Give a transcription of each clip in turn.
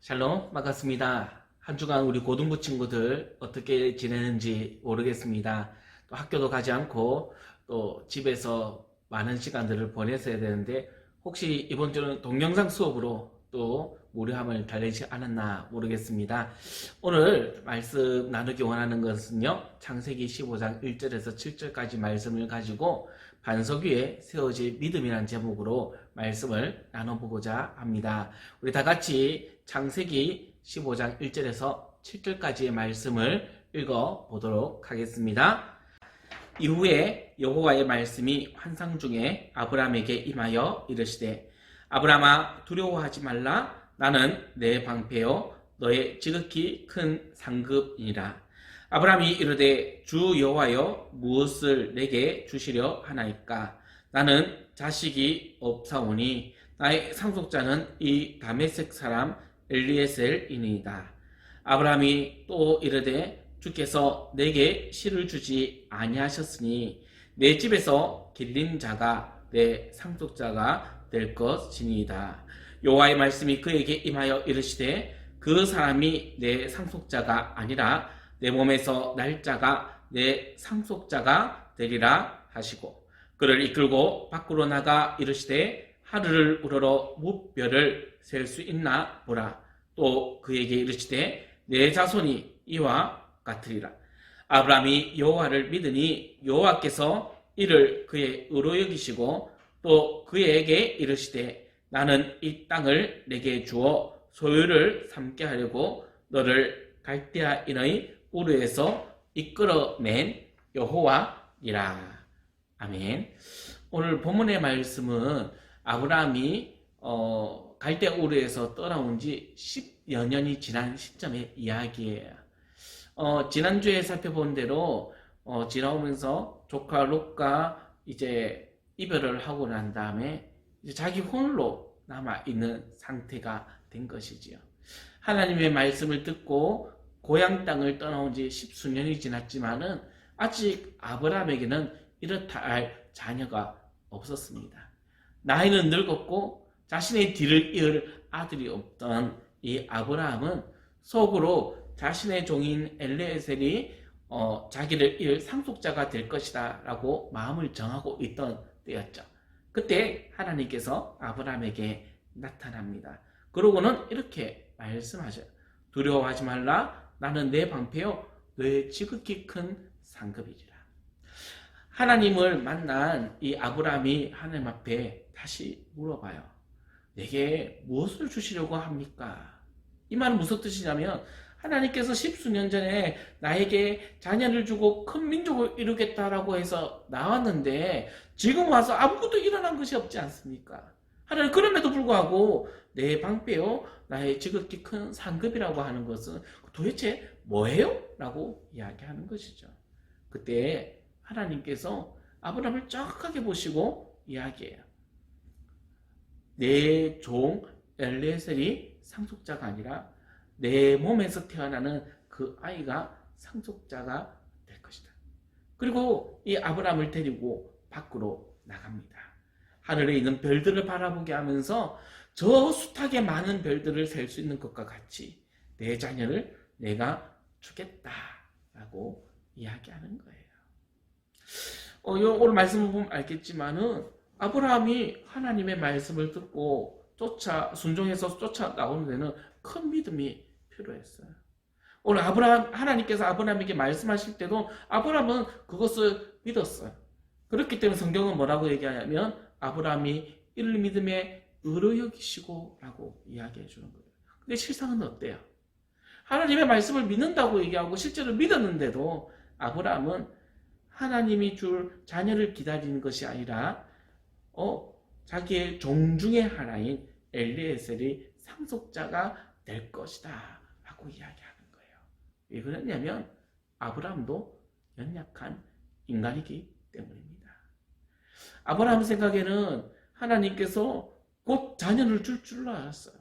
샬롬, 반갑습니다. 한 주간 우리 고등부 친구들 어떻게 지내는지 모르겠습니다. 또 학교도 가지 않고 또 집에서 많은 시간들을 보냈어야 되는데 혹시 이번 주는 동영상 수업으로 또 무료함을 달래지 않았나 모르겠습니다. 오늘 말씀 나누기 원하는 것은요, 창세기 15장 1절에서 7절까지 말씀을 가지고 반석 위에 세워질 믿음이라는 제목으로 말씀을 나눠보고자 합니다. 우리 다 같이 창세기 15장 1절에서 7절까지의 말씀을 읽어보도록 하겠습니다. 이후에 여호와의 말씀이 환상 중에 아브라함에게 임하여 이르시되, 아브라함아, 두려워하지 말라. 나는 내 방패요 너의 지극히 큰 상급이니라. 아브라함이 이르되, 주 여호와여, 무엇을 내게 주시려 하나이까? 나는 자식이 없사오니 나의 상속자는 이 다메섹 사람 엘리에셀이니이다. 아브라함이 또 이르되, 주께서 내게 실을 주지 아니하셨으니 내 집에서 길린 자가 내 상속자가 될 것이니이다. 여호와의 말씀이 그에게 임하여 이르시되, 그 사람이 내 상속자가 아니라 내 몸에서 날 자가 내 상속자가 되리라 하시고, 그를 이끌고 밖으로 나가 이르시되, 하루를 우러러 무뼈를 셀 수 있나 보라. 또 그에게 이르시되, 내 자손이 이와 같으리라. 아브라함이 여호와를 믿으니 여호와께서 이를 그의 의로 여기시고, 또 그에게 이르시되, 나는 이 땅을 내게 주어 소유를 삼게 하려고 너를 갈대아인의 우르에서 이끌어낸 여호와니라. 아멘. 오늘 본문의 말씀은 아브라함이 갈대아 우르에서 떠나온 지 10여 년이 지난 시점의 이야기예요. 지난주에 살펴본 대로 지나오면서 조카 롯과 이제 이별을 하고 난 다음에 이제 자기 홀로 남아 있는 상태가 된 것이지요. 하나님의 말씀을 듣고 고향 땅을 떠나온 지 10수년이 지났지만은 아직 아브라함에게는 이렇다 할 자녀가 없었습니다. 나이는 늙었고 자신의 뒤를 이을 아들이 없던 이 아브라함은 속으로 자신의 종인 엘리에셀이 자기를 이을 상속자가 될 것이다 라고 마음을 정하고 있던 때였죠. 그때 하나님께서 아브라함에게 나타납니다. 그러고는 이렇게 말씀하셔요. 두려워하지 말라. 나는 내 방패요 너의 지극히 큰 상급이지라. 하나님을 만난 이 아브라함이 하나님 앞에 다시 물어봐요. 내게 무엇을 주시려고 합니까? 이 말은 무슨 뜻이냐면, 하나님께서 10수년 전에 나에게 자녀를 주고 큰 민족을 이루겠다라고 해서 나왔는데 지금 와서 아무것도 일어난 것이 없지 않습니까? 하나님, 그럼에도 불구하고 내 방패요 나의 지극히 큰 상급이라고 하는 것은 도대체 뭐예요? 라고 이야기하는 것이죠. 그때 하나님께서 아브라함을 정확하게 보시고 이야기해요. 내 종 엘리에셀이 상속자가 아니라 내 몸에서 태어나는 그 아이가 상속자가 될 것이다. 그리고 이 아브라함을 데리고 밖으로 나갑니다. 하늘에 있는 별들을 바라보게 하면서 저 숱하게 많은 별들을 셀 수 있는 것과 같이 내 자녀를 내가 주겠다라고 이야기하는 거예요. 오늘 말씀을 보면 알겠지만은 아브라함이 하나님의 말씀을 듣고 순종해서 쫓아 나오는 데는 큰 믿음이 필요했어요. 오늘 하나님께서 아브라함에게 말씀하실 때도 아브라함은 그것을 믿었어요. 그렇기 때문에 성경은 뭐라고 얘기하냐면, 아브라함이 이를 믿음에 의로 여기시고 라고 이야기해 주는 거예요. 근데 실상은 어때요? 하나님의 말씀을 믿는다고 얘기하고 실제로 믿었는데도 아브라함은 하나님이 줄 자녀를 기다리는 것이 아니라 자기의 종 중의 하나인 엘리에셀이 상속자가 될 것이다 라고 이야기하는 거예요. 왜 그러냐면 아브라함도 연약한 인간이기 때문입니다. 아브라함 생각에는 하나님께서 곧 자녀를 줄 알았어요.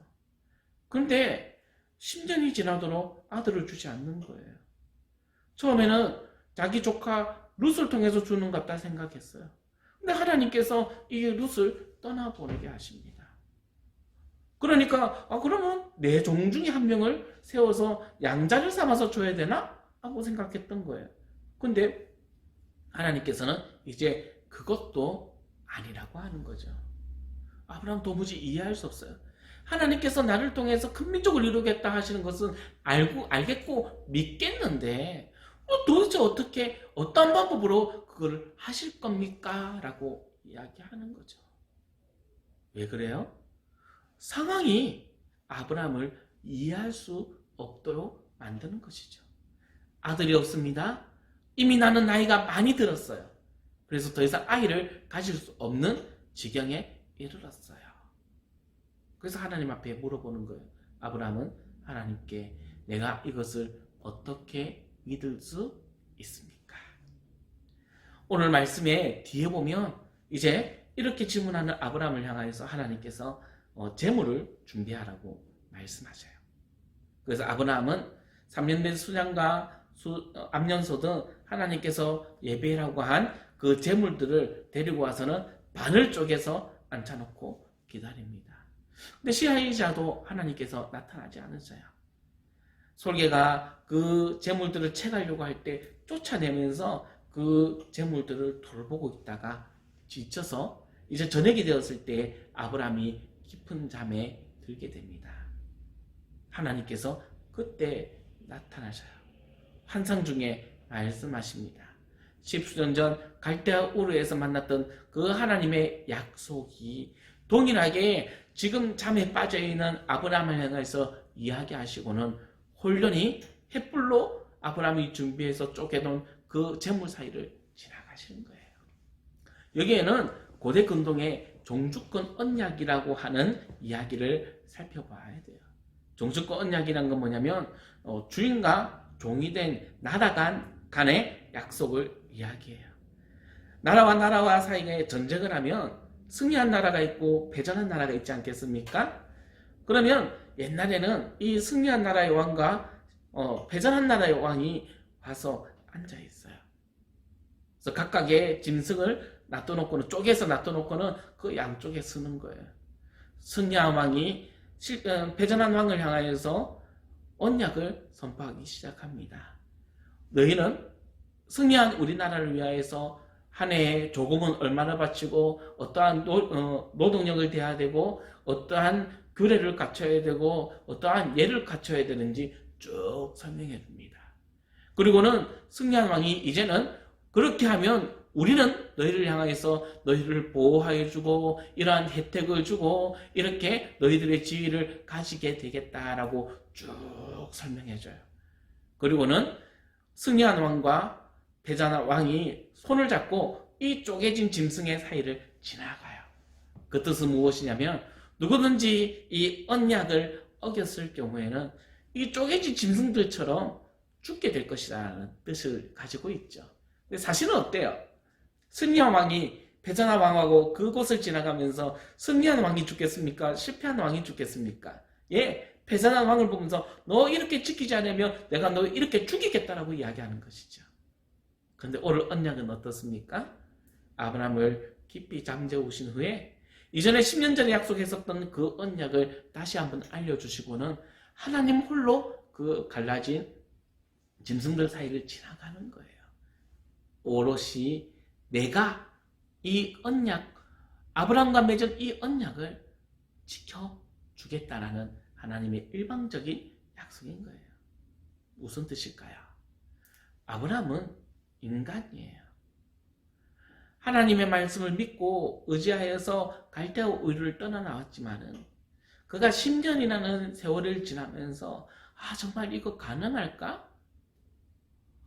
그런데 10년이 지나도록 아들을 주지 않는 거예요. 처음에는 자기 조카 룻을 통해서 주는 것 같다 생각했어요. 근데 하나님께서 이 룻을 떠나보내게 하십니다. 그러니까 그러면 내 종 중에 한 명을 세워서 양자를 삼아서 줘야 되나? 하고 생각했던 거예요. 근데 하나님께서는 이제 그것도 아니라고 하는 거죠. 아브라함 도무지 이해할 수 없어요. 하나님께서 나를 통해서 큰 민족을 이루겠다 하시는 것은 알겠고 믿겠는데 도대체 어떻게 어떤 방법으로 그걸 하실 겁니까? 라고 이야기하는 거죠. 왜 그래요? 상황이 아브라함을 이해할 수 없도록 만드는 것이죠. 아들이 없습니다. 이미 나는 나이가 많이 들었어요. 그래서 더 이상 아이를 가질 수 없는 지경에 이르렀어요. 그래서 하나님 앞에 물어보는 거예요. 아브라함은 하나님께 내가 이것을 어떻게 믿을 수 있습니까? 오늘 말씀에 뒤에 보면 이제 이렇게 질문하는 아브라함을 향하여서 하나님께서 재물을 준비하라고 말씀하셔요. 그래서 아브라함은 3년 된 수량과 암년소 등 하나님께서 예배라고 한 그 재물들을 데리고 와서는 반을 쪼개서 앉혀놓고 기다립니다. 근데 시아이자도 하나님께서 나타나지 않으셔요. 솔개가 그 재물들을 채가려고 할 때 쫓아내면서 그 재물들을 돌보고 있다가 지쳐서 이제 저녁이 되었을 때 아브라함이 깊은 잠에 들게 됩니다. 하나님께서 그때 나타나셔요. 환상 중에 말씀하십니다. 십수년 전 갈대아 우르에서 만났던 그 하나님의 약속이 동일하게 지금 잠에 빠져있는 아브라함을 향해서 이야기하시고는 홀연히 횃불로 아브라함이 준비해서 쪼개놓은 그 재물 사이를 지나가시는 거예요. 여기에는 고대 근동의 종주권 언약이라고 하는 이야기를 살펴봐야 돼요. 종주권 언약이란 건 뭐냐면 주인과 종이 된 나라 간의 약속을 이야기해요. 나라와 나라와 사이에 전쟁을 하면 승리한 나라가 있고 패전한 나라가 있지 않겠습니까? 그러면 옛날에는 이 승리한 나라의 왕과 패전한 나라의 왕이 와서 앉아 있어요. 그래서 각각의 짐승을 놔둬놓고는 쪼개서 놔둬놓고는 그 양쪽에 서는 거예요. 승리한 왕이 패전한 왕을 향하여서 언약을 선포하기 시작합니다. 너희는 승리한 우리나라를 위하여서 한 해에 조금은 얼마나 바치고 어떠한 노동력을 대야 되고 어떠한 규례를 갖춰야 되고 어떠한 예를 갖춰야 되는지 쭉 설명해 줍니다. 그리고는 승리한 왕이 이제는 그렇게 하면 우리는 너희를 향하여서 너희를 보호하여 주고 이러한 혜택을 주고 이렇게 너희들의 지위를 가지게 되겠다라고 쭉 설명해 줘요. 그리고는 승리한 왕과 패전한 왕이 손을 잡고 이 쪼개진 짐승의 사이를 지나가요. 그 뜻은 무엇이냐면 누구든지 이 언약을 어겼을 경우에는 이 쪼개진 짐승들처럼 죽게 될 것이라는 뜻을 가지고 있죠. 근데 사실은 어때요? 승리한 왕이 패전한 왕하고 그곳을 지나가면서 승리한 왕이 죽겠습니까? 실패한 왕이 죽겠습니까? 예, 패전한 왕을 보면서 너 이렇게 지키지 않으면 내가 너 이렇게 죽이겠다라고 이야기하는 것이죠. 그런데 오늘 언약은 어떻습니까? 아브라함을 깊이 잠재우신 후에 이전에 10년 전에 약속했었던 그 언약을 다시 한번 알려주시고는 하나님 홀로 그 갈라진 짐승들 사이를 지나가는 거예요. 오롯이 내가 이 언약, 아브라함과 맺은 이 언약을 지켜주겠다라는 하나님의 일방적인 약속인 거예요. 무슨 뜻일까요? 아브라함은 인간이에요. 하나님의 말씀을 믿고 의지하여서 갈대아 우르를 떠나 나왔지만은 그가 10년이라는 세월을 지나면서 정말 이거 가능할까?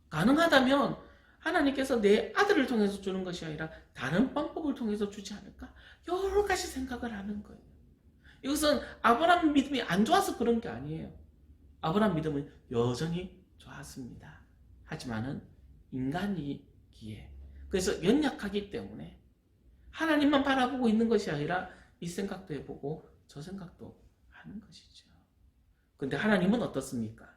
가능하다면 하나님께서 내 아들을 통해서 주는 것이 아니라 다른 방법을 통해서 주지 않을까? 여러 가지 생각을 하는 거예요. 이것은 아브라함 믿음이 안 좋아서 그런 게 아니에요. 아브라함 믿음은 여전히 좋았습니다. 하지만은 인간이기에 그래서 연약하기 때문에 하나님만 바라보고 있는 것이 아니라 이 생각도 해보고 저 생각도 하는 것이죠. 그런데 하나님은 어떻습니까?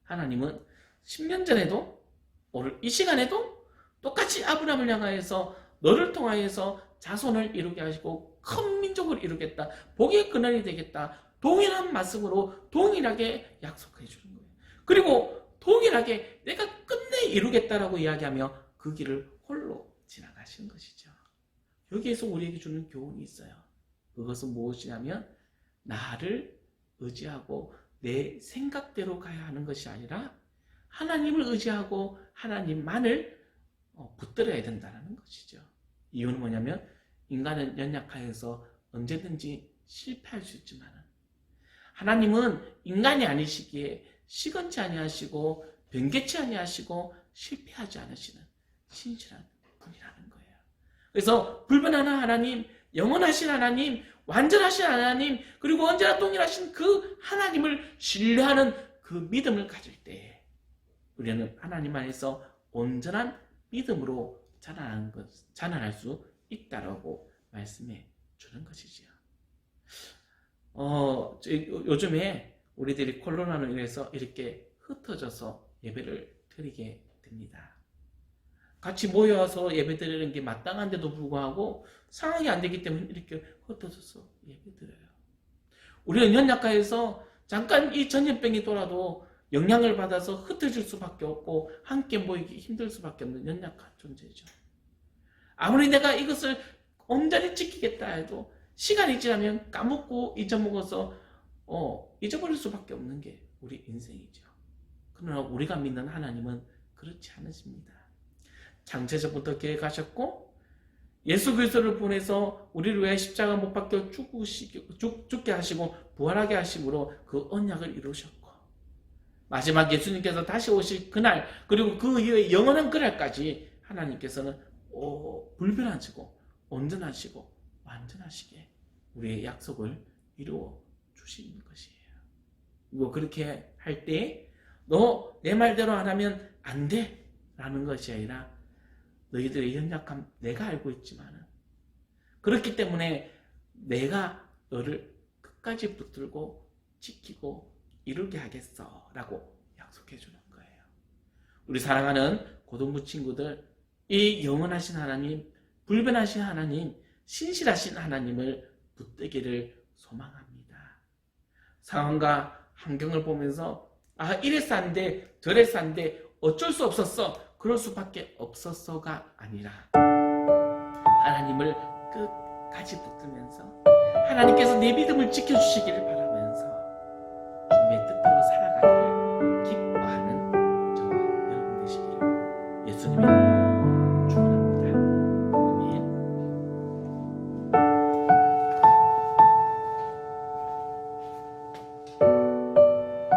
하나님은 10년 전에도 오늘 이 시간에도 똑같이 아브라함을 향하여서 너를 통하여서 자손을 이루게 하시고 큰 민족을 이루겠다. 복의 근원이 되겠다. 동일한 말씀으로 동일하게 약속해 주는 거예요. 그리고 동일하게 내가 끝내 이루겠다라고 이야기하며 그 길을 홀로 지나가시는 것이죠. 여기에서 우리에게 주는 교훈이 있어요. 그것은 무엇이냐면 나를 의지하고 내 생각대로 가야 하는 것이 아니라 하나님을 의지하고 하나님만을 붙들어야 된다는 것이죠. 이유는 뭐냐면 인간은 연약하여서 언제든지 실패할 수 있지만 하나님은 인간이 아니시기에 시건치 아니하시고 변개치 아니하시고 실패하지 않으시는 신실한 분이라는 거예요. 그래서 불변하는 하나님, 영원하신 하나님, 완전하신 하나님, 그리고 언제나 동일하신 그 하나님을 신뢰하는 그 믿음을 가질 때에 우리는 하나님 안에서 온전한 믿음으로 자라날 수 있다라고 말씀해 주는 것이지요. 요즘에 우리들이 코로나로 인해서 이렇게 흩어져서 예배를 드리게 됩니다. 같이 모여서 예배 드리는 게 마땅한데도 불구하고 상황이 안 되기 때문에 이렇게 흩어져서 예배 드려요. 우리는 연약하여서 잠깐 이 전염병이 돌아도 영향을 받아서 흩어질 수밖에 없고 함께 모이기 힘들 수밖에 없는 연약한 존재죠. 아무리 내가 이것을 온전히 지키겠다 해도 시간이 지나면 까먹고 잊어먹어서 잊어버릴 수밖에 없는 게 우리 인생이죠. 그러나 우리가 믿는 하나님은 그렇지 않으십니다. 창세전부터 계획하셨고 예수 그리스도를 보내서 우리를 위해 십자가 못 박혀 죽게 하시고 부활하게 하심으로 그 언약을 이루셨고 마지막 예수님께서 다시 오실 그날 그리고 그 이후에 영원한 그날까지 하나님께서는 불변하시고 온전하시고 완전하시게 우리의 약속을 이루어 주시는 것이에요. 그리고 그렇게 할 때 너 내 말대로 안 하면 안 돼 라는 것이 아니라 너희들의 연약함 내가 알고 있지만 그렇기 때문에 내가 너를 끝까지 붙들고 지키고 이루게 하겠어 라고 약속해 주는 거예요. 우리 사랑하는 고등부 친구들, 이 영원하신 하나님, 불변하신 하나님, 신실하신 하나님을 붙들기를 소망합니다. 상황과 환경을 보면서 이래서 안 돼, 저래서 안 돼, 어쩔 수 없었어, 그럴 수밖에 없었어가 아니라 하나님을 끝까지 붙들면서 하나님께서 내 믿음을 지켜주시기를 바랍니다.